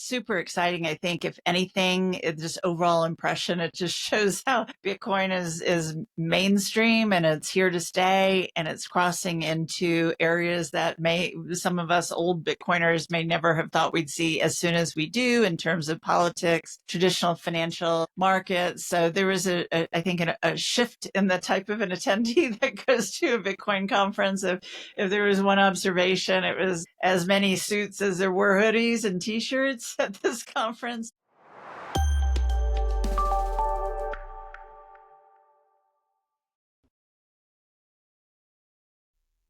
super exciting. I think if anything, it's just overall impression, it just shows how Bitcoin is mainstream and it's here to stay, and it's crossing into areas that some of us old Bitcoiners may never have thought we'd see as soon as we do in terms of politics, traditional financial markets. So there was I think a shift in the type of an attendee that goes to a Bitcoin conference. If there was one observation, it was as many suits as there were hoodies and t-shirts at this conference.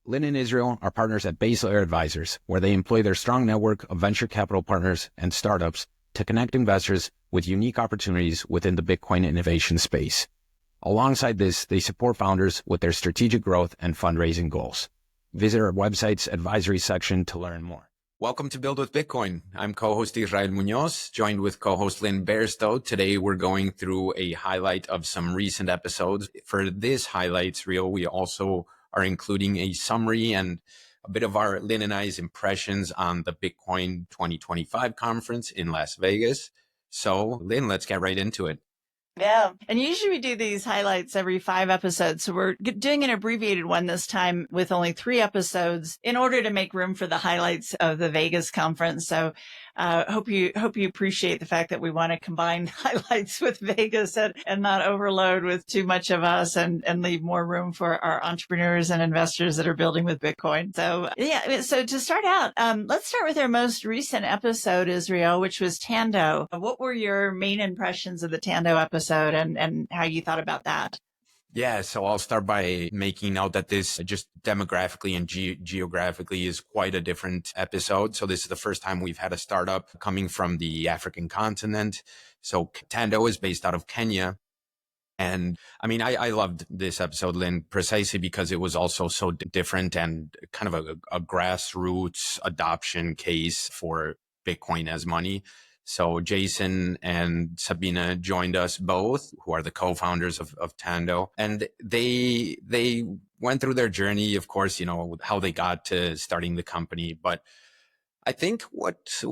Lynne and Israel are partners at Bairstow Advisors, where they employ their strong network of venture capital partners and startups to connect investors with unique opportunities within the Bitcoin innovation space. Alongside this, they support founders with their strategic growth and fundraising goals. Visit our website's advisory section to learn more. Welcome to Build with Bitcoin. I'm co-host Israel Muñoz, joined with co-host Lynne Bairstow. Today, we're going through a highlight of some recent episodes. For this highlights reel, we also are including a summary and a bit of our Lynne and I's impressions on the Bitcoin 2025 conference in Las Vegas. So, Lynne, let's get right into it. Yeah. And usually we do these highlights every 5 episodes. So we're doing an abbreviated one this time with only 3 episodes in order to make room for the highlights of the Vegas conference. So hope you appreciate the fact that we want to combine highlights with Vegas and not overload with too much of us and leave more room for our entrepreneurs and investors that are building with Bitcoin. So yeah, so to start out, let's start with our most recent episode, Israel, which was Tando. What were your main impressions of the Tando episode and how you thought about that? Yeah, so I'll start by making note that this just demographically and geographically is quite a different episode. So this is the first time we've had a startup coming from the African continent. So Tando is based out of Kenya. And I mean, I loved this episode, Lynne, precisely because it was also so different and kind of a grassroots adoption case for Bitcoin as money. So Jason and Sabina joined us both, who are the co-founders of Tando. And they went through their journey, of course, how they got to starting the company. But I think what's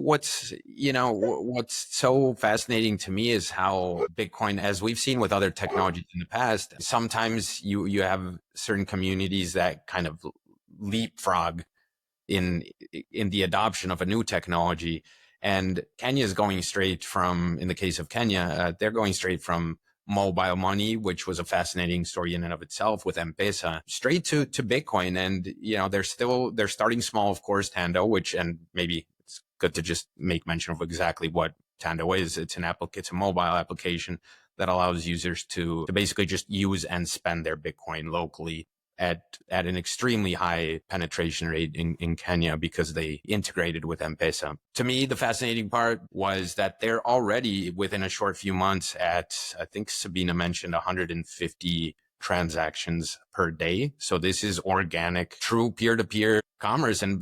so fascinating to me is how Bitcoin, as we've seen with other technologies in the past, sometimes you have certain communities that kind of leapfrog in the adoption of a new technology. And Kenya is going straight from, in the case of Kenya, they're going straight from mobile money, which was a fascinating story in and of itself with M-Pesa, straight to Bitcoin. And, they're starting small, of course, Tando, and maybe it's good to just make mention of exactly what Tando is. It's it's a mobile application that allows users to basically just use and spend their Bitcoin locally at an extremely high penetration rate in Kenya because they integrated with M-Pesa. To me, the fascinating part was that they're already within a short few months at, I think Sabina mentioned 150 transactions per day. So this is organic, true peer-to-peer commerce and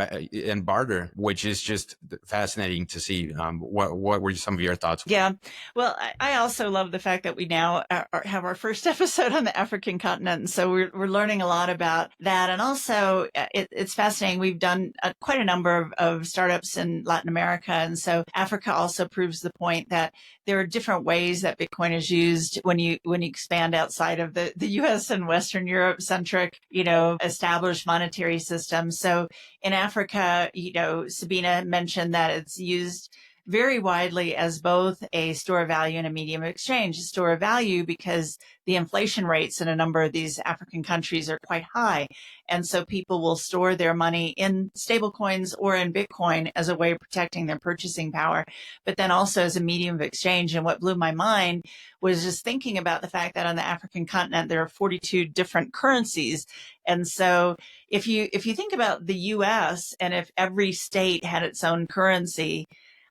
barter, which is just fascinating to see. What were some of your thoughts? Yeah, well, I also love the fact that we now have our first episode on the African continent. And so we're learning a lot about that. And also it's fascinating. We've done quite a number of startups in Latin America. And so Africa also proves the point that there are different ways that Bitcoin is used when you expand outside of the US and Western Europe centric, established monetary systems. So in Africa, Sabina mentioned that it's used very widely as both a store of value and a medium of exchange. A store of value because the inflation rates in a number of these African countries are quite high. And so people will store their money in stable coins or in Bitcoin as a way of protecting their purchasing power, but then also as a medium of exchange. And what blew my mind was just thinking about the fact that on the African continent, there are 42 different currencies. And so if you think about the US and if every state had its own currency,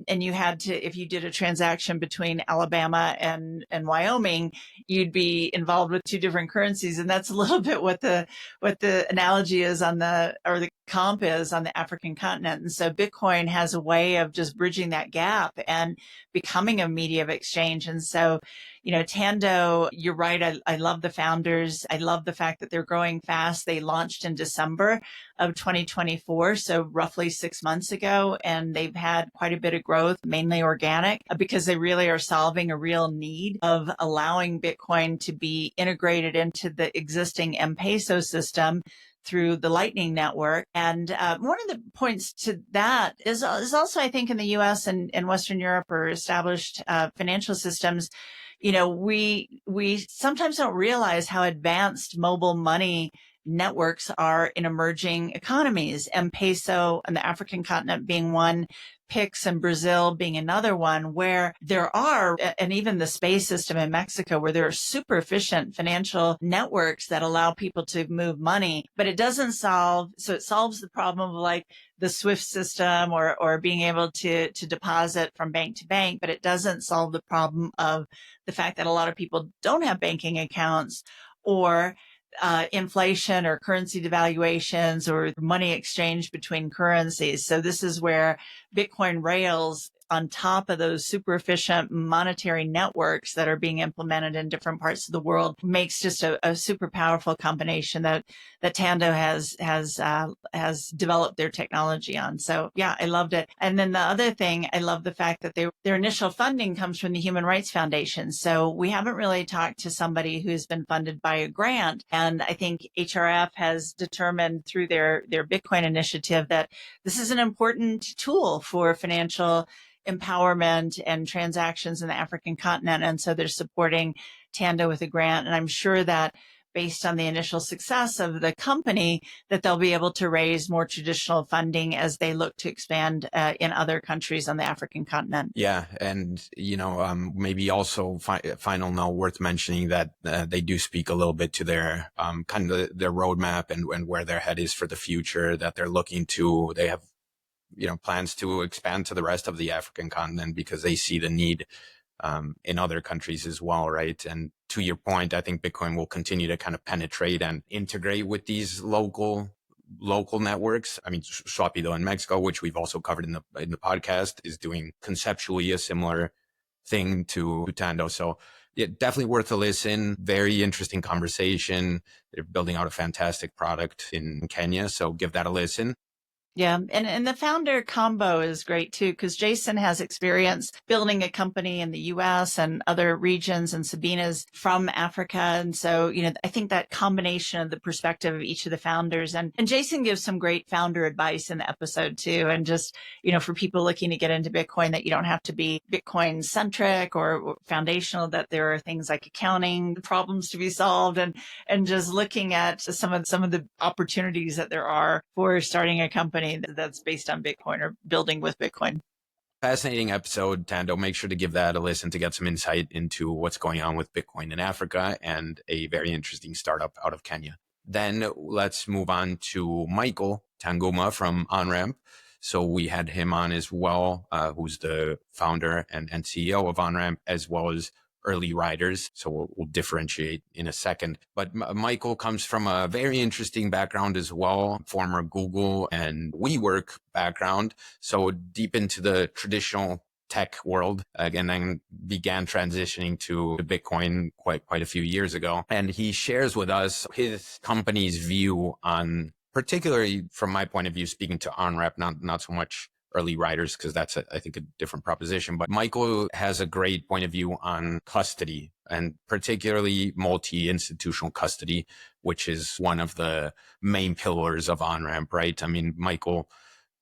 and you had to, if you did a transaction between Alabama and Wyoming, you'd be involved with 2 different currencies. And that's a little bit what the analogy is or the comp is on the African continent. And so Bitcoin has a way of just bridging that gap and becoming a media of exchange. And so, Tando, you're right. I love the founders. I love the fact that they're growing fast. They launched in December of 2024, so roughly 6 months ago, and they've had quite a bit of growth, mainly organic, because they really are solving a real need of allowing Bitcoin to be integrated into the existing M-Peso system through the Lightning Network. And one of the points to that is also, I think, in the US and Western Europe or established financial systems, we sometimes don't realize how advanced mobile money networks are in emerging economies. M-Peso on the African continent being one, PIX in Brazil being another one, where there are, and even the space system in Mexico, where there are super efficient financial networks that allow people to move money, but it doesn't solve, so it solves the problem of like the SWIFT system or being able to deposit from bank to bank, but it doesn't solve the problem of the fact that a lot of people don't have banking accounts, or inflation or currency devaluations or money exchange between currencies. So this is where Bitcoin rails on top of those super efficient monetary networks that are being implemented in different parts of the world makes just a super powerful combination that Tando has developed their technology on. So yeah, I loved it. And then the other thing, I love the fact that their initial funding comes from the Human Rights Foundation. So we haven't really talked to somebody who's been funded by a grant. And I think HRF has determined through their Bitcoin initiative that this is an important tool for financial empowerment and transactions in the African continent. And so they're supporting Tando with a grant. And I'm sure that based on the initial success of the company, that they'll be able to raise more traditional funding as they look to expand in other countries on the African continent. Yeah. And, maybe also final note worth mentioning that they do speak a little bit to their kind of their roadmap and where their head is for the future, that they're looking to, they have plans to expand to the rest of the African continent because they see the need in other countries as well, right? And to your point, I think Bitcoin will continue to kind of penetrate and integrate with these local networks. I mean, Swapido in Mexico, which we've also covered in the podcast, is doing conceptually a similar thing to Tando. So yeah, definitely worth a listen. Very interesting conversation. They're building out a fantastic product in Kenya. So give that a listen. Yeah. And the founder combo is great too, because Jason has experience building a company in the US and other regions, and Sabina's from Africa. And so, I think that combination of the perspective of each of the founders, and Jason gives some great founder advice in the episode too. And just, for people looking to get into Bitcoin, that you don't have to be Bitcoin centric or foundational, that there are things like accounting problems to be solved, and just looking at some of the opportunities that there are for starting a company that's based on Bitcoin or building with Bitcoin. Fascinating episode, Tando. Make sure to give that a listen to get some insight into what's going on with Bitcoin in Africa and a very interesting startup out of Kenya. Then let's move on to Michael Tanguma from Onramp. So we had him on as well, who's the founder and CEO of Onramp, as well as early riders. So we'll differentiate in a second. But Michael comes from a very interesting background as well, former Google and WeWork background. So deep into the traditional tech world, and then began transitioning to Bitcoin quite a few years ago. And he shares with us his company's view on, particularly from my point of view, speaking to Onramp, not so much early riders, because that's, I think, a different proposition. But Michael has a great point of view on custody, and particularly multi-institutional custody, which is one of the main pillars of Onramp, right? I mean, Michael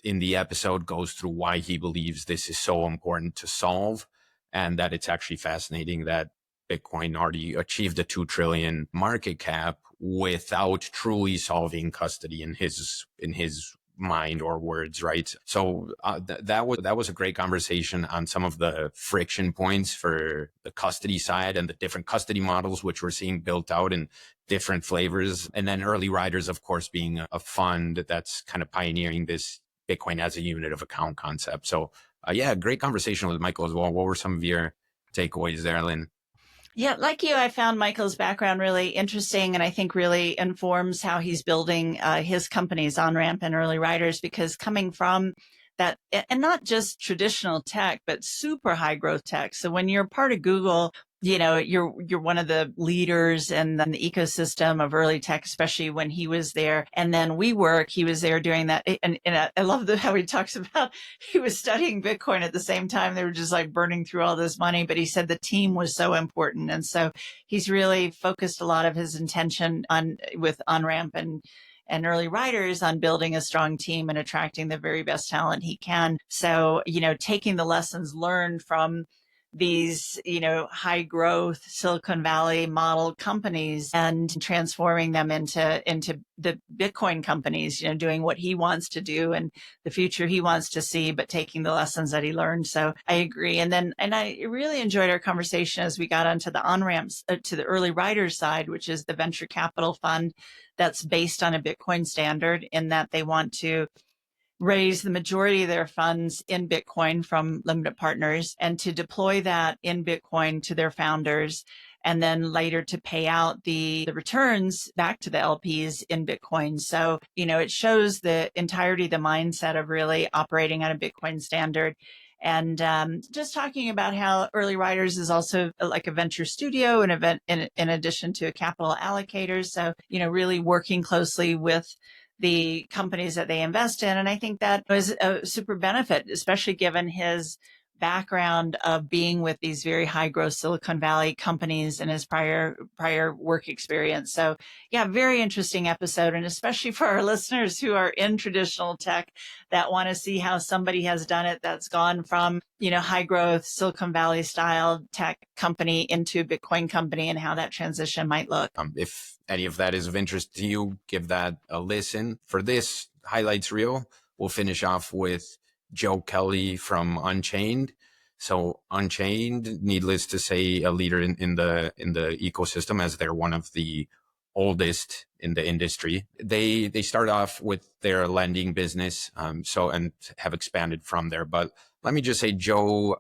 in the episode goes through why he believes this is so important to solve, and that it's actually fascinating that Bitcoin already achieved a 2 trillion market cap without truly solving custody in his mind or words, right? So that was a great conversation on some of the friction points for the custody side and the different custody models which we're seeing built out in different flavors. And then early riders, of course, being a fund that's kind of pioneering this Bitcoin as a unit of account concept. So yeah, great conversation with Michael as well. What were some of your takeaways there, Lynne? Yeah, like you, I found Michael's background really interesting, and I think really informs how he's building his companies, Onramp and Early Riders, because coming from that, and not just traditional tech, but super high growth tech. So when you're part of Google, you're one of the leaders in the ecosystem of early tech, especially when he was there. And then WeWork, he was there doing that. And I love how he talks about he was studying Bitcoin at the same time. They were just like burning through all this money, but he said the team was so important. And so he's really focused a lot of his intention with OnRamp and early riders on building a strong team and attracting the very best talent he can. So, taking the lessons learned from these, high growth Silicon Valley model companies and transforming them into the Bitcoin companies, doing what he wants to do and the future he wants to see, but taking the lessons that he learned. So I agree. And I really enjoyed our conversation as we got onto the on-ramps to the early riders side, which is the venture capital fund that's based on a Bitcoin standard, in that they want to raise the majority of their funds in Bitcoin from limited partners and to deploy that in Bitcoin to their founders, and then later to pay out the returns back to the LPs in Bitcoin. So, it shows the entirety of the mindset of really operating on a Bitcoin standard. And just talking about how Early Riders is also like a venture studio, an event in addition to a capital allocator. So, really working closely with the companies that they invest in. And I think that was a super benefit, especially given his background of being with these very high growth Silicon Valley companies and his prior work experience. So yeah, very interesting episode. And especially for our listeners who are in traditional tech that want to see how somebody has done it, that's gone from, high growth Silicon Valley style tech company into a Bitcoin company, and how that transition might look. If any of that is of interest to you, give that a listen. For this highlights reel, we'll finish off with Joe Kelly from Unchained. So Unchained, needless to say, a leader in the ecosystem, as they're one of the oldest in the industry. They start off with their lending business, and have expanded from there. But let me just say, Joe,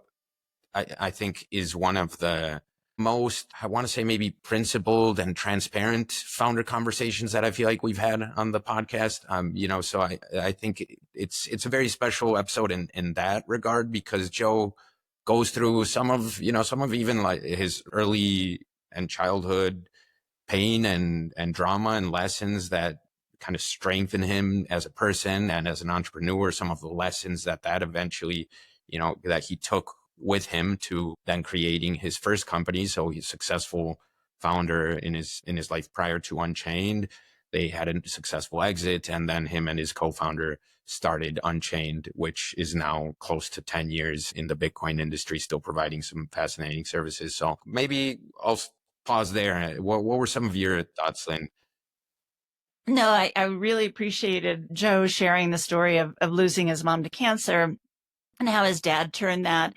I think is one of the most, I want to say, maybe principled and transparent founder conversations that I feel like we've had on the podcast. So I think it's a very special episode in that regard, because Joe goes through some of even like his early and childhood pain and drama and lessons that kind of strengthen him as a person and as an entrepreneur. Some of the lessons that eventually, that he took with him to then creating his first company. So he's a successful founder in his life prior to Unchained. They had a successful exit, and then him and his co-founder started Unchained, which is now close to 10 years in the Bitcoin industry, still providing some fascinating services. So maybe I'll pause there. What were some of your thoughts, Lynne? No, I really appreciated Joe sharing the story of losing his mom to cancer, and how his dad turned that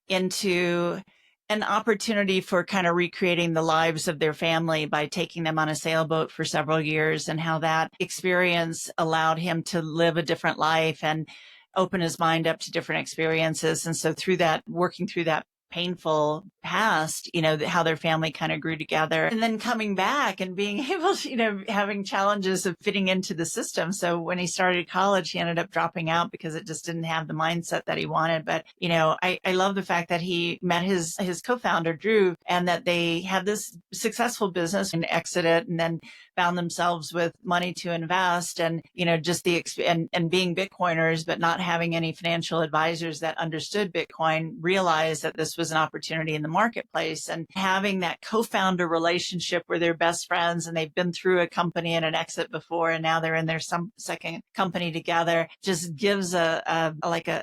into an opportunity for kind of recreating the lives of their family by taking them on a sailboat for several years, and how that experience allowed him to live a different life and open his mind up to different experiences. And so through that, working through that painful past, how their family kind of grew together, and then coming back and being able to, having challenges of fitting into the system. So when he started college, he ended up dropping out because it just didn't have the mindset that he wanted. But, I love the fact that he met his co-founder, Drew, and that they had this successful business and exited, and then found themselves with money to invest, and, just and being Bitcoiners, but not having any financial advisors that understood Bitcoin, realized that this was an opportunity in the marketplace, and having that co-founder relationship where they're best friends and they've been through a company and an exit before, and now they're in their second company together, just gives a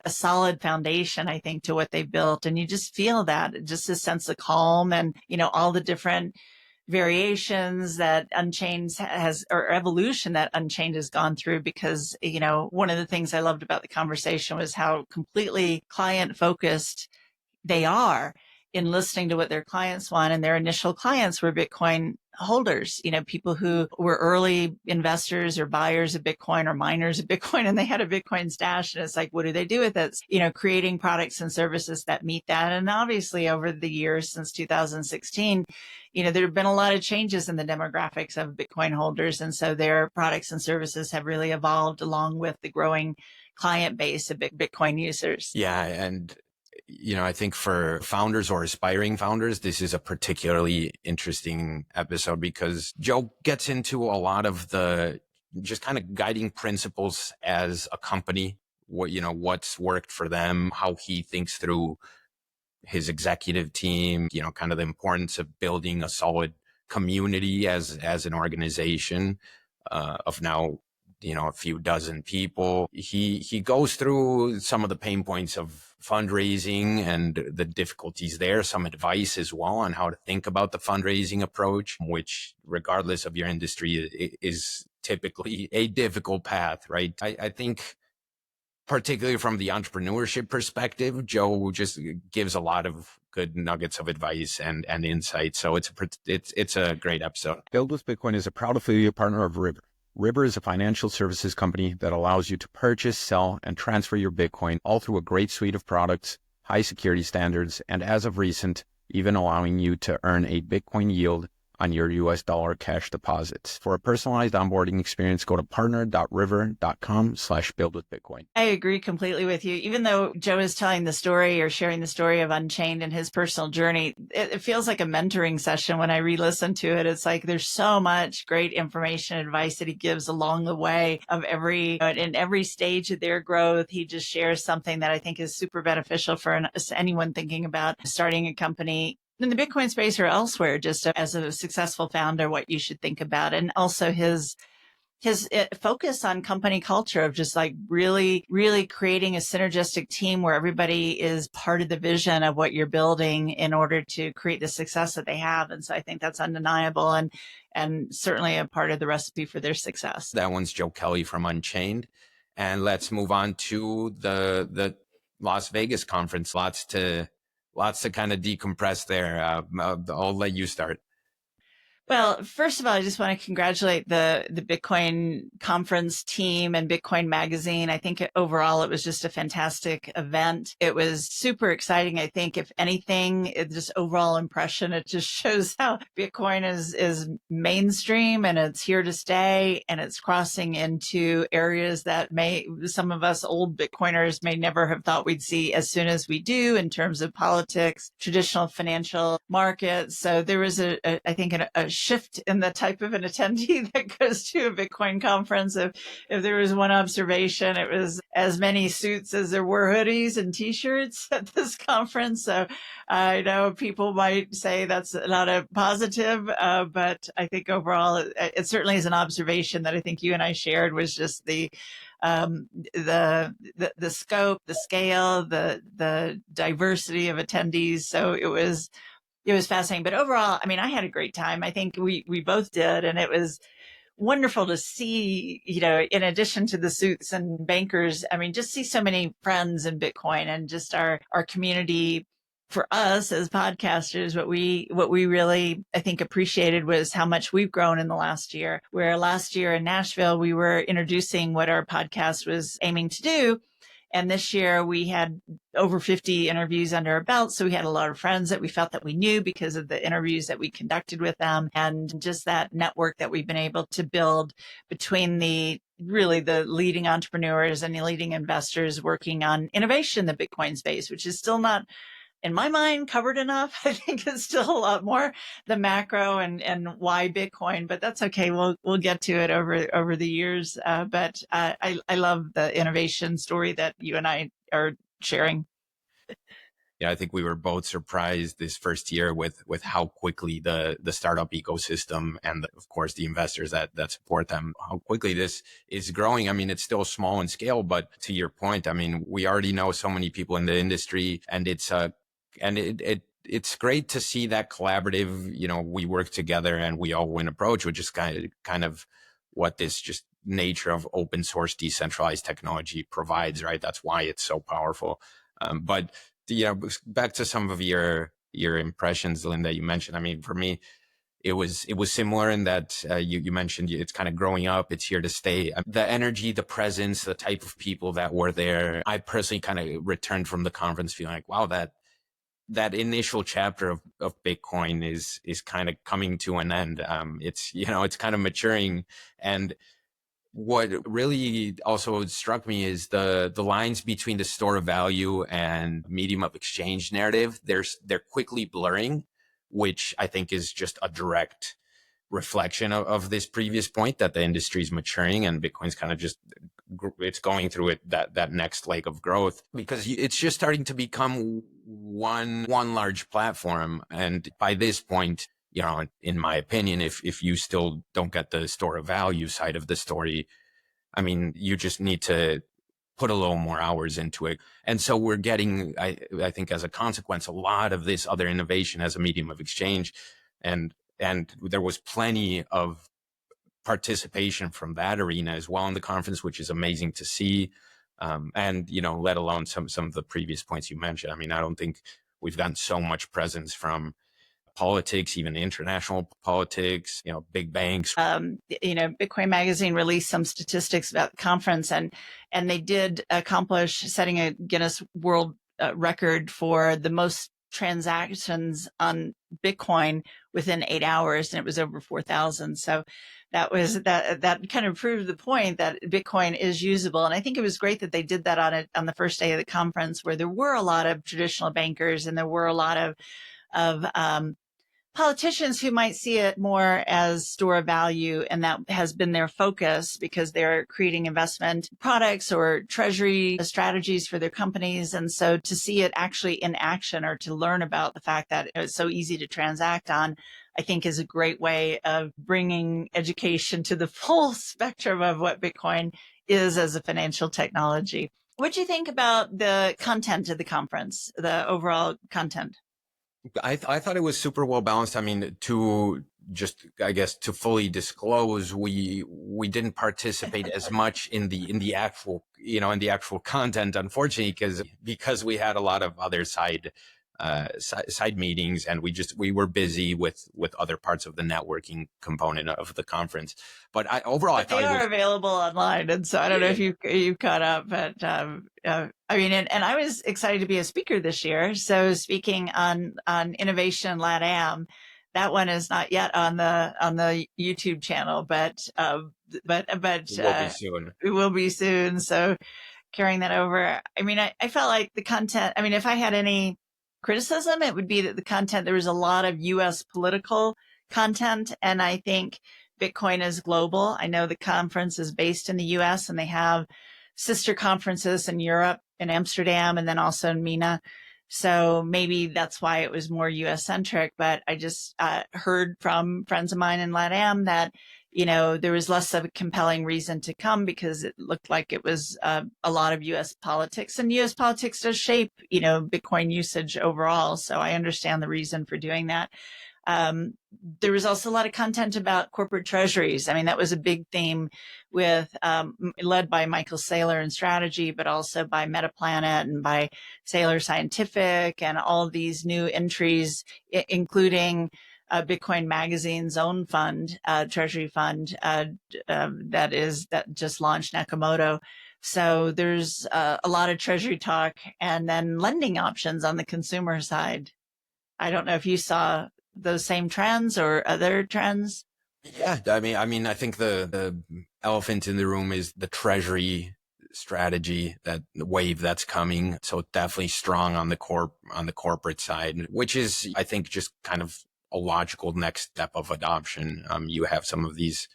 solid foundation, I think, to what they built. And you just feel that, just a sense of calm, and, all the different variations that Unchained has, or evolution that Unchained has gone through. Because, one of the things I loved about the conversation was how completely client focused they are in listening to what their clients want. And their initial clients were Bitcoin holders, people who were early investors or buyers of Bitcoin or miners of Bitcoin, and they had a Bitcoin stash. And it's like, what do they do with it? Creating products and services that meet that. And obviously over the years since 2016, there have been a lot of changes in the demographics of Bitcoin holders. And so their products and services have really evolved along with the growing client base of Bitcoin users. Yeah. And, I think for founders or aspiring founders, this is a particularly interesting episode because Joe gets into a lot of the just kind of guiding principles as a company, what's worked for them, how he thinks through his executive team, kind of the importance of building a solid community as an organization of now, a few dozen people. He goes through some of the pain points of fundraising and the difficulties there, some advice as well on how to think about the fundraising approach, which regardless of your industry is typically a difficult path, right? I think particularly from the entrepreneurship perspective, Joe just gives a lot of good nuggets of advice and insight. So it's a great episode. Build with Bitcoin is a proud affiliate partner of River. River is a financial services company that allows you to purchase, sell, and transfer your Bitcoin all through a great suite of products, high security standards, and as of recent, even allowing you to earn a Bitcoin yield on your US dollar cash deposits. For a personalized onboarding experience, go to partner.river.com/buildwithbitcoin. I agree completely with you. Even though Joe is telling the story or sharing the story of Unchained and his personal journey, it feels like a mentoring session when I re-listen to it. It's like there's so much great information and advice that he gives along the way of in every stage of their growth. He just shares something that I think is super beneficial for anyone thinking about starting a company in the Bitcoin space or elsewhere, just as a successful founder, what you should think about. And also his focus on company culture of just like really, really creating a synergistic team where everybody is part of the vision of what you're building in order to create the success that they have. And so I think that's undeniable and certainly a part of the recipe for their success. That one's Joe Kelly from Unchained. And let's move on to the Las Vegas conference. Lots to kind of decompress there. I'll let you start. Well, first of all, I just want to congratulate the Bitcoin conference team and Bitcoin Magazine. I think overall it was just a fantastic event. It was super exciting. I think if anything, it's just overall impression. It just shows how Bitcoin is mainstream and it's here to stay, and it's crossing into areas that some of us old Bitcoiners may never have thought we'd see as soon as we do in terms of politics, traditional financial markets. So there was I think a shift in the type of an attendee that goes to a Bitcoin conference. If there was one observation, it was as many suits as there were hoodies and t-shirts at this conference. So I know people might say that's not a positive, but I think overall it certainly is an observation that I think you and I shared, was just the scope, the scale, the diversity of attendees. So it was fascinating. But overall, I mean, I had a great time. I think we both did. And it was wonderful to see, in addition to the suits and bankers, I mean, just see so many friends in Bitcoin and just our community. For us as podcasters, what we really, I think, appreciated was how much we've grown in the last year. Where last year in Nashville, we were introducing what our podcast was aiming to do. And this year we had over 50 interviews under our belt. So we had a lot of friends that we felt that we knew because of the interviews that we conducted with them, and just that network that we've been able to build between the leading entrepreneurs and the leading investors working on innovation in the Bitcoin space, which is still not, in my mind, covered enough. I think it's still a lot more the macro and why Bitcoin, but that's okay. We'll get to it over the years. But I love the innovation story that you and I are sharing. Yeah, I think we were both surprised this first year with how quickly the startup ecosystem and of course the investors that support them, how quickly this is growing. I mean, it's still small in scale, but to your point, I mean, we already know so many people in the industry, and it's great to see that collaborative, we work together and we all win approach, which is kind of what this just nature of open source decentralized technology provides, right? That's why it's so powerful. But back to some of your impressions, Lynne, that you mentioned. I mean, for me, it was similar in that you mentioned it's kind of growing up, it's here to stay. The energy, the presence, the type of people that were there. I personally kind of returned from the conference feeling like, wow, that initial chapter of Bitcoin is kind of coming to an end. It's, it's kind of maturing. And what really also struck me is the lines between the store of value and medium of exchange narrative. They're quickly blurring, which I think is just a direct reflection of this previous point, that the industry is maturing and Bitcoin's kind of just, it's going through that next leg of growth, because it's just starting to become one large platform. And by this point, in my opinion, if you still don't get the store of value side of the story, I mean, you just need to put a little more hours into it. And so we're getting, I think as a consequence, a lot of this other innovation as a medium of exchange. And there was plenty of participation from that arena as well in the conference, which is amazing to see. And, let alone some of the previous points you mentioned. I mean, I don't think we've gotten so much presence from politics, even international politics, big banks. Bitcoin Magazine released some statistics about the conference, and they did accomplish setting a Guinness World record for the most transactions on Bitcoin within 8 hours, and it was over 4,000. So that kind of proved the point that Bitcoin is usable. And I think it was great that they did that on the first day of the conference, where there were a lot of traditional bankers and there were a lot of politicians who might see it more as store of value, and that has been their focus because they're creating investment products or treasury strategies for their companies. And so to see it actually in action, or to learn about the fact that it's so easy to transact on, I think is a great way of bringing education to the full spectrum of what Bitcoin is as a financial technology. What do you think about the content of the conference, the overall content? I thought it was super well balanced. I mean, to fully disclose, we didn't participate as much in the actual content, unfortunately, because we had a lot of other side meetings, and we were busy with other parts of the networking component of the conference. But I thought they are available online, and so I don't know if you caught up, but I mean, and I was excited to be a speaker this year. So speaking on innovation LATAM, that one is not yet on the YouTube channel, but it will be soon. So carrying that over. I mean, I felt like the content. I mean, if I had any criticism, it would be that the content, there was a lot of U.S. political content, and I think Bitcoin is global. I know the conference is based in the U.S. and they have sister conferences in Europe, in Amsterdam, and then also in MENA. So maybe that's why it was more U.S. centric. But I just heard from friends of mine in LATAM that, there was less of a compelling reason to come, because it looked like it was a lot of U.S. politics, and U.S. politics does shape, Bitcoin usage overall. So I understand the reason for doing that. There was also a lot of content about corporate treasuries. I mean, that was a big theme with, led by Michael Saylor in strategy, but also by Metaplanet and by Saylor Scientific, and all of these new entries, including Bitcoin Magazine's own fund, treasury fund, that just launched, Nakamoto. So there's a lot of treasury talk, and then lending options on the consumer side. I don't know if you saw those same trends or other trends. Yeah, I mean, I think the elephant in the room is the treasury strategy, that wave that's coming. So definitely strong on the corporate side, which is, I think, just kind of a logical next step of adoption. You have some of these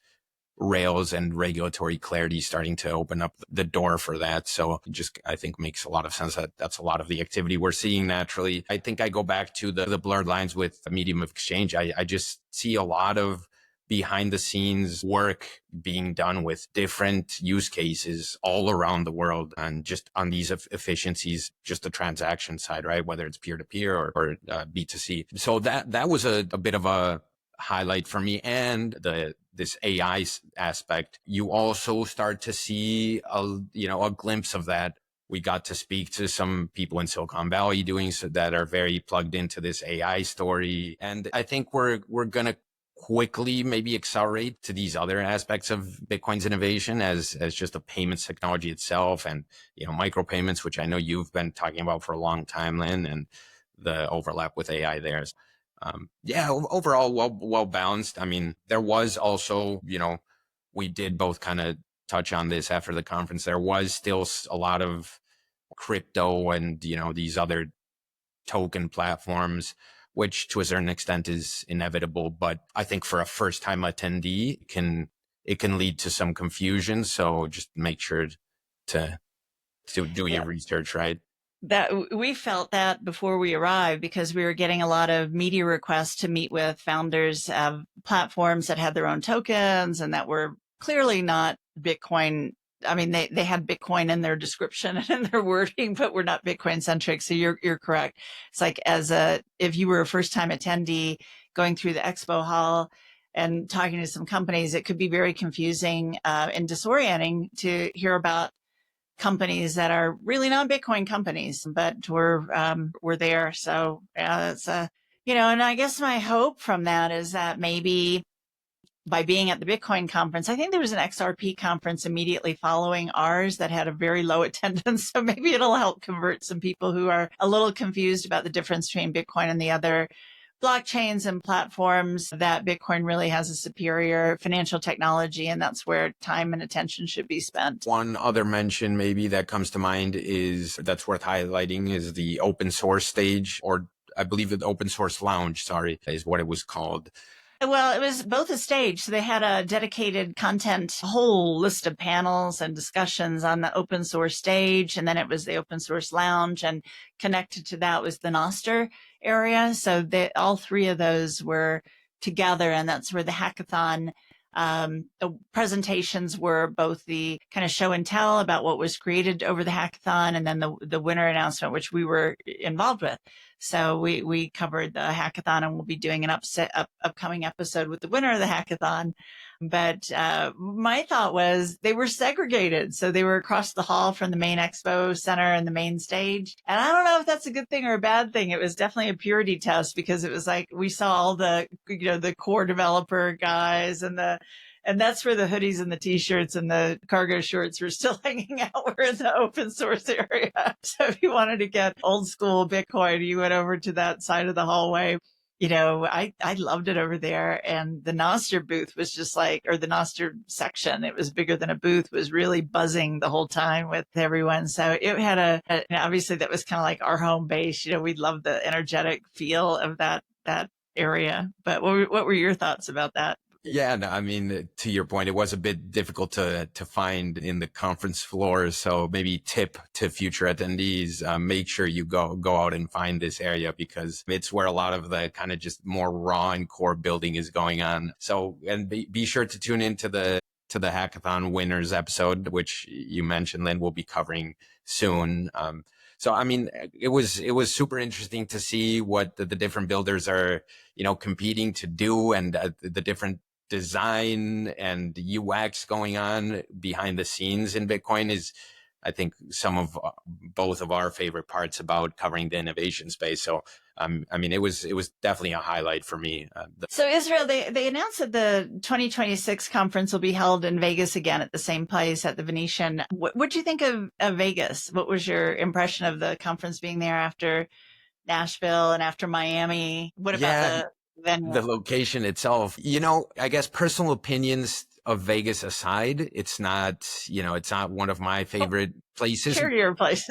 rails and regulatory clarity starting to open up the door for that. So it just, I think, makes a lot of sense that that's a lot of the activity we're seeing naturally. I think I go back to the blurred lines with the medium of exchange. I just see a lot of behind the scenes work being done with different use cases all around the world, and just on these efficiencies, just the transaction side, right? Whether it's peer to peer or B2C. So that was a bit of a highlight for me. And this AI aspect, you also start to see a glimpse of that. We got to speak to some people in Silicon Valley doing so that are very plugged into this AI story. And I think we're going to quickly maybe accelerate to these other aspects of Bitcoin's innovation as just the payments technology itself, and micropayments, which I know you've been talking about for a long time, Lynn, and the overlap with AI there. Overall well balanced. I mean, there was also, we did both kind of touch on this after the conference. There was still a lot of crypto and these other token platforms, which to a certain extent is inevitable. But I think for a first time attendee, it can lead to some confusion. So just make sure to do your research, right? That we felt that before we arrived, because we were getting a lot of media requests to meet with founders of platforms that had their own tokens and that were clearly not Bitcoin. I mean, they had Bitcoin in their description and in their wording, but we're not Bitcoin centric. So you're correct. It's like if you were a first time attendee going through the expo hall and talking to some companies, it could be very confusing and disorienting to hear about companies that are really not Bitcoin companies, but we're there. So it's and I guess my hope from that is that maybe by being at the Bitcoin conference, I think there was an XRP conference immediately following ours that had a very low attendance. So maybe it'll help convert some people who are a little confused about the difference between Bitcoin and the other blockchains and platforms, that Bitcoin really has a superior financial technology, and that's where time and attention should be spent. One other mention maybe that comes to mind that's worth highlighting is the open source stage, or I believe the open source lounge, is what it was called. Well, it was both a stage. So they had a dedicated content, a whole list of panels and discussions on the open source stage. And then it was the open source lounge, and connected to that was the Noster area. So all three of those were together, and that's where the hackathon the presentations were, both the kind of show and tell about what was created over the hackathon, and then the winner announcement, which we were involved with. So we covered the hackathon, and we'll be doing an upcoming episode with the winner of the hackathon. But my thought was they were segregated. So they were across the hall from the main expo center and the main stage. And I don't know if that's a good thing or a bad thing. It was definitely a purity test, because it was like we saw all the, the core developer guys, and that's where the hoodies and the t-shirts and the cargo shorts were still hanging out. We're in the open source area. So if you wanted to get old school Bitcoin, you went over to that side of the hallway. I loved it over there. And the Noster booth was just or the Noster section, it was bigger than a booth, was really buzzing the whole time with everyone. So it had obviously that was kind of like our home base. We loved the energetic feel of that area. But what were your thoughts about that? Yeah, no, I mean, to your point, it was a bit difficult to find in the conference floor. So maybe tip to future attendees, make sure you go out and find this area, because it's where a lot of the kind of just more raw and core building is going on. So, and be sure to tune into the hackathon winners episode, which you mentioned, Lynn, we'll be covering soon. So, I mean, it was super interesting to see what the different builders are, competing to do, and the different design and UX going on behind the scenes in Bitcoin is, I think, some of both of our favorite parts about covering the innovation space. So, I mean, it was definitely a highlight for me. So Israel, they announced that the 2026 conference will be held in Vegas again at the same place at the Venetian. What do you think of Vegas? What was your impression of the conference being there after Nashville and after Miami? What about the venue? The location itself? I guess personal opinions of Vegas aside, it's not one of my favorite places. Share your place.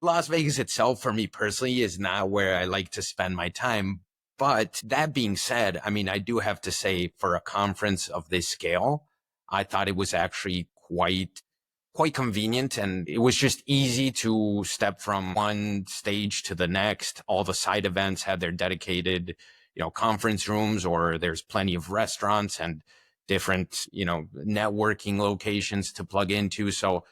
Las Vegas itself, for me personally, is not where I like to spend my time. But that being said, I mean, I do have to say, for a conference of this scale, I thought it was actually quite convenient, and it was just easy to step from one stage to the next. All the side events had their dedicated, conference rooms, or there's plenty of restaurants and different, networking locations to plug into. So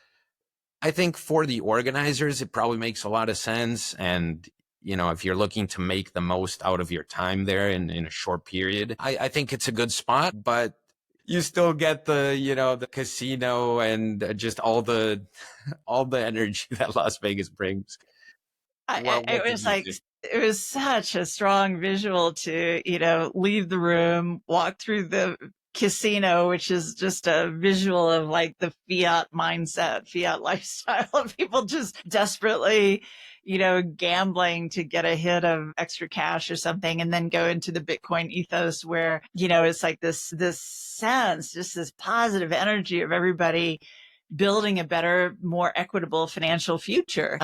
I think for the organizers, it probably makes a lot of sense. And, if you're looking to make the most out of your time there in a short period, I think it's a good spot. But you still get the casino and just all the energy that Las Vegas brings. It was like It was such a strong visual to, leave the room, walk through the casino, which is just a visual of like the fiat mindset, fiat lifestyle of people just desperately, gambling to get a hit of extra cash or something, and then go into the Bitcoin ethos where, it's like this sense, just this positive energy of everybody building a better, more equitable financial future.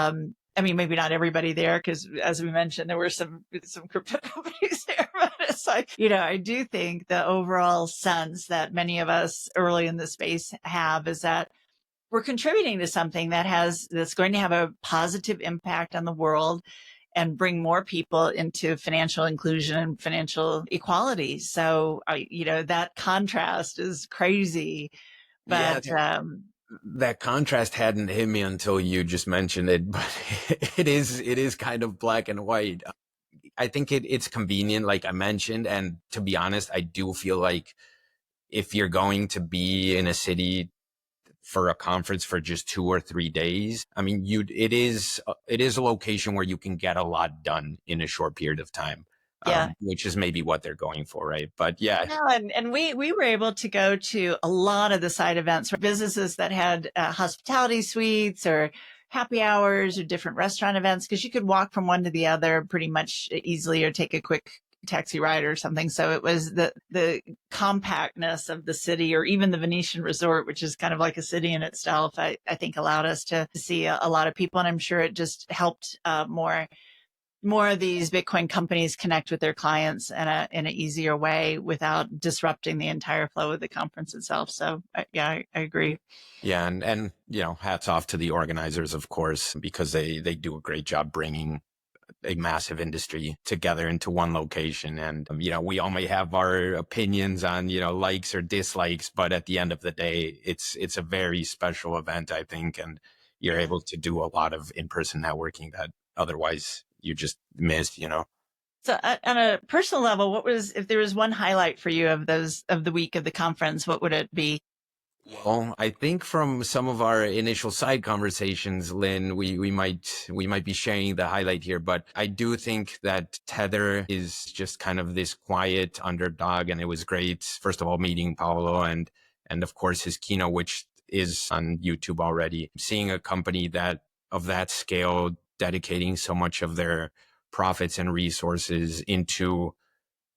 I mean, maybe not everybody there, because as we mentioned, there were some crypto companies there, but it's like, I do think the overall sense that many of us early in the space have is that we're contributing to something that's going to have a positive impact on the world and bring more people into financial inclusion and financial equality. So, that contrast is crazy, Yeah, but, that contrast hadn't hit me until you just mentioned it, but it is kind of black and white. I think it's convenient, like I mentioned, and to be honest, I do feel like if you're going to be in a city for a conference for just 2 or 3 days, I mean, it is a location where you can get a lot done in a short period of time. yeah. Which is maybe what they're going for, right? But yeah. No, and we were able to go to a lot of the side events for businesses that had hospitality suites or happy hours or different restaurant events, because you could walk from one to the other pretty much easily or take a quick taxi ride or something. So it was the compactness of the city, or even the Venetian Resort, which is kind of like a city in itself, I think allowed us to see a lot of people. And I'm sure it just helped more of these Bitcoin companies connect with their clients in an easier way without disrupting the entire flow of the conference itself. So yeah, I agree. Yeah, and hats off to the organizers, of course, because they do a great job bringing a massive industry together into one location. And we all may have our opinions on likes or dislikes, but at the end of the day, it's a very special event, I think, and you're able to do a lot of in-person networking that otherwise you just missed. So on a personal level, if there was one highlight for you of the week of the conference, what would it be? Well, I think from some of our initial side conversations, Lynn, we might be sharing the highlight here, but I do think that Tether is just kind of this quiet underdog, and it was great. First of all, meeting Paulo and of course his keynote, which is on YouTube already. Seeing a company of that scale dedicating so much of their profits and resources into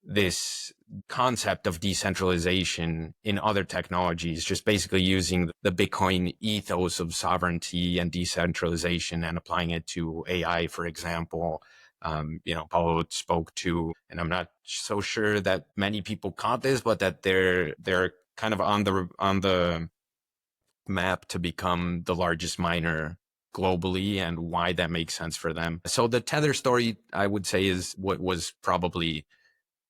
this concept of decentralization in other technologies, just basically using the Bitcoin ethos of sovereignty and decentralization and applying it to AI, for example. Paulo spoke to, and I'm not so sure that many people caught this, but that they're kind of on the map to become the largest miner globally, and why that makes sense for them. So the Tether story, I would say, is what was probably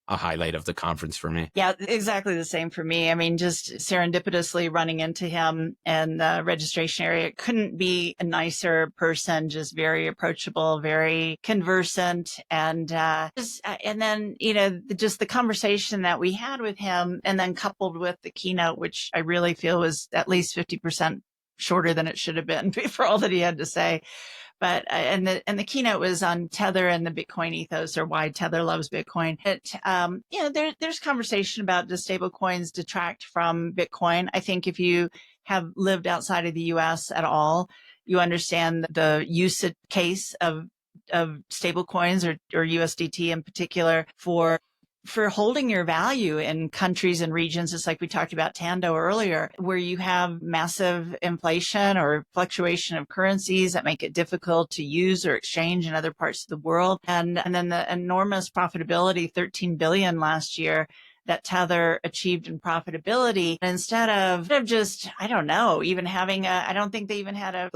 a highlight of the conference for me. Yeah, exactly the same for me. I mean, just serendipitously running into him in the registration area. Couldn't be a nicer person, just very approachable, very conversant. And then, just the conversation that we had with him, and then coupled with the keynote, which I really feel was at least 50% shorter than it should have been for all that he had to say. But and the keynote was on Tether and the Bitcoin ethos, or why Tether loves Bitcoin. There's conversation about, does stable coins detract from Bitcoin? I think if you have lived outside of the U.S. at all, you understand the use case of stable coins, or USDT in particular, for holding your value in countries and regions, just like we talked about Tando earlier, where you have massive inflation or fluctuation of currencies that make it difficult to use or exchange in other parts of the world. And then the enormous profitability, 13 billion last year, that Tether achieved in profitability. Instead of just, I don't know, even having I don't think they even had a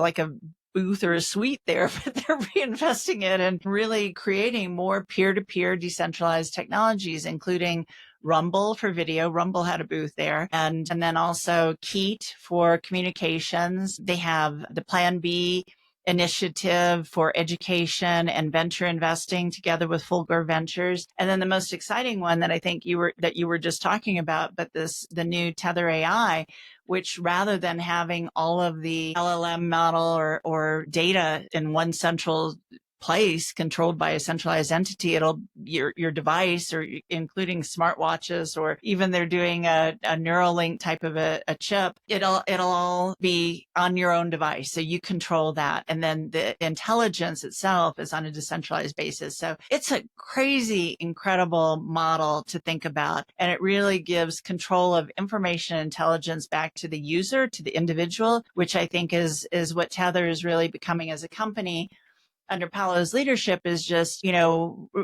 booth or a suite there, but they're reinvesting it and really creating more peer-to-peer decentralized technologies, including Rumble for video. Rumble had a booth there. And then also Keat for communications. They have the Plan B initiative for education and venture investing together with Fulgur Ventures. And then the most exciting one that I think you were just talking about, but the new Tether AI, which rather than having all of the LLM model or data in one central place controlled by a centralized entity. It'll your device, or including smartwatches, or even they're doing a Neuralink type of a chip. It'll all be on your own device. So you control that. And then the intelligence itself is on a decentralized basis. So it's a crazy, incredible model to think about. And it really gives control of information intelligence back to the user, to the individual, which I think is what Tether is really becoming as a company under Paolo's leadership, is just,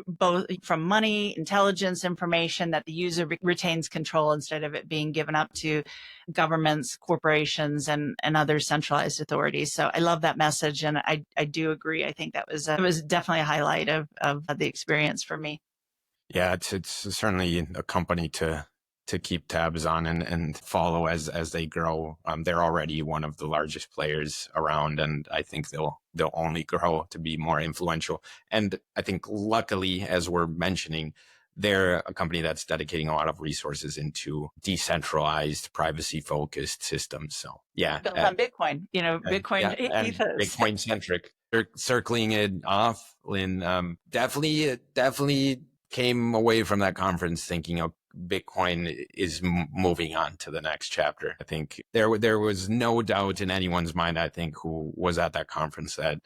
both from money, intelligence, information, that the user retains control instead of it being given up to governments, corporations, and other centralized authorities. So I love that message. And I do agree. I think that was definitely a highlight of the experience for me. Yeah, it's certainly a company to keep tabs on and follow as they grow. They're already one of the largest players around, and I think they'll only grow to be more influential. And I think luckily, as we're mentioning, they're a company that's dedicating a lot of resources into decentralized, privacy-focused systems. So yeah, built on Bitcoin, Bitcoin ethos. Bitcoin centric. They're circling it off, Lynn. Definitely came away from that conference thinking, Bitcoin is moving on to the next chapter. I think there was no doubt in anyone's mind, I think, who was at that conference, that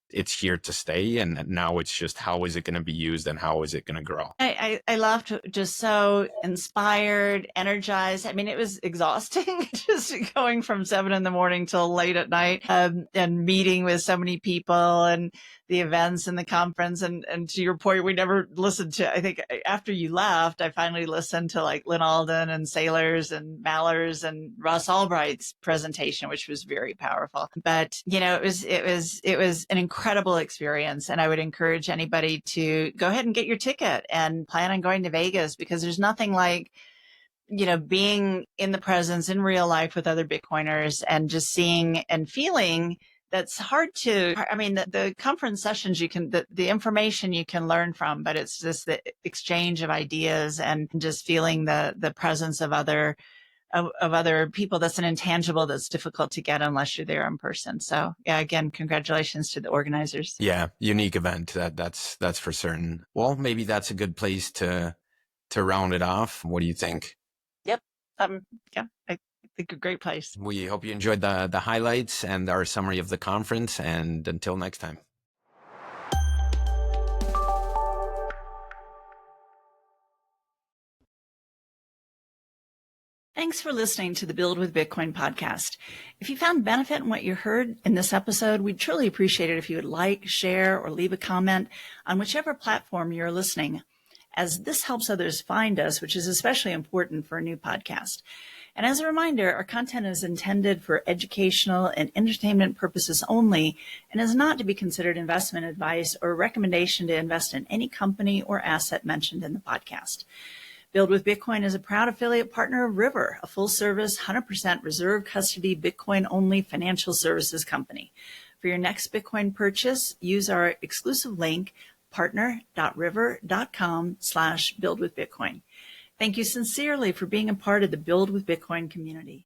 it's here to stay. And now it's just, how is it going to be used and how is it going to grow? I left just so inspired, energized. I mean, it was exhausting just going from 7 a.m. till late at night, and meeting with so many people and the events and the conference. And to your point, we never listened to, I think after you left, I finally listened to like Lynne Alden and Saylors and Mallers and Russ Albright's presentation, which was very powerful. But, it was an incredible experience. And I would encourage anybody to go ahead and get your ticket and plan on going to Vegas, because there's nothing like, being in the presence in real life with other Bitcoiners and just seeing and feeling. That's hard to, the conference sessions the information you can learn from, but it's just the exchange of ideas and just feeling the presence of other people. That's an intangible that's difficult to get unless you're there in person. So yeah, again, congratulations to the organizers. Yeah, unique event. That's for certain. Well, maybe that's a good place to round it off. What do you think? Yep. Yeah, I think a great place. We hope you enjoyed the highlights and our summary of the conference. And until next time. Thanks for listening to the Build with Bitcoin podcast. If you found benefit in what you heard in this episode, we'd truly appreciate it if you would like, share, or leave a comment on whichever platform you're listening, as this helps others find us, which is especially important for a new podcast. And as a reminder, our content is intended for educational and entertainment purposes only, and is not to be considered investment advice or a recommendation to invest in any company or asset mentioned in the podcast. Build with Bitcoin is a proud affiliate partner of River, a full-service, 100% reserve custody, Bitcoin-only financial services company. For your next Bitcoin purchase, use our exclusive link, partner.river.com/buildwithbitcoin. Thank you sincerely for being a part of the Build with Bitcoin community.